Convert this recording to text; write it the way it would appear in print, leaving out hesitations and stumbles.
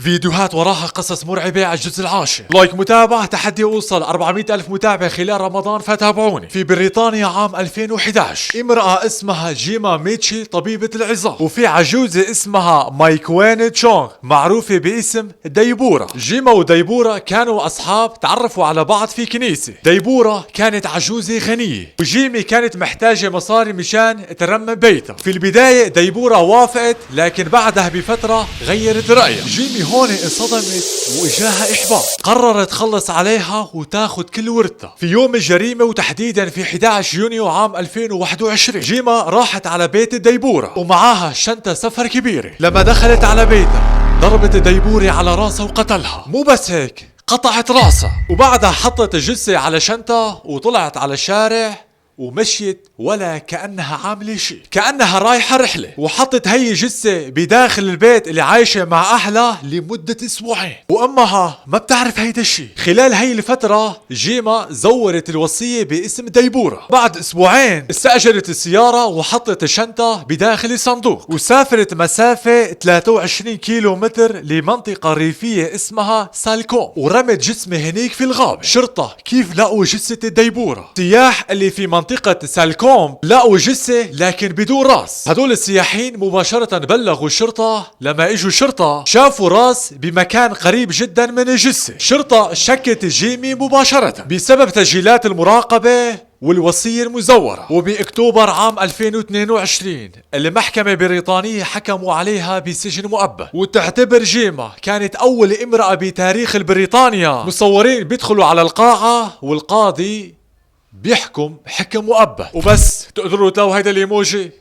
فيديوهات وراها قصص مرعبة على الجزء العاشر. لايك متابعة، تحدي اوصل 400 ألف متابع خلال رمضان، فتابعوني. في بريطانيا عام 2011 امرأة اسمها جيما ميتشي طبيبة العظام، وفي عجوزة اسمها مايكوين تشونغ معروفة باسم ديبورة. جيما وديبورة كانوا اصحاب، تعرفوا على بعض في كنيسة. ديبورة كانت عجوزة غنية، وجيمي كانت محتاجة مصاري مشان ترمم بيتها. في البداية ديبورة وافقت، لكن بعدها بفترة غيرت رأيها. جيمي هون انصدمت واجاها احباط، قررت تخلص عليها وتاخد كل ورثها. في يوم الجريمة، وتحديدا في 11 يونيو عام 2021، جيما راحت على بيت ديبورة ومعاها شنطة سفر كبيرة. لما دخلت على بيتها ضربت ديبورة على راسها وقتلها. مو بس هيك، قطعت راسها، وبعدها حطت الجثة على شنطة وطلعت على الشارع ومشيت ولا كأنها عاملة شيء، كأنها رايحة رحلة. وحطت هي جثة بداخل البيت اللي عايشة مع أهلها لمدة أسبوعين، وأمها ما بتعرف هيدا الشيء. خلال هي الفترة جيما زورت الوصية باسم ديبورة. بعد أسبوعين استأجرت السيارة وحطت الشنطة بداخل الصندوق، وسافرت مسافة 23 كيلو متر لمنطقة ريفية اسمها سالكوم، ورمت جسمه هنيك في الغابة. شرطة كيف لقوا جثة الديبورة؟ سياح اللي في منطقة سالكوم لقوا جثة لكن بدون راس. هدول السياحين مباشرة بلغوا الشرطة. لما اجوا الشرطة شافوا راس بمكان قريب جدا من الجثة. الشرطة شكت جيمي مباشرة بسبب تسجيلات المراقبة والوصية المزورة. وبأكتوبر عام 2022 المحكمة البريطانية حكموا عليها بسجن مؤبد. وتعتبر جيما كانت أول امرأة بتاريخ بريطانيا مصورين بيدخلوا على القاعة والقاضي بيحكم حكم مؤبد. وبس تقدروا تلاقوا هيدا الايموجي.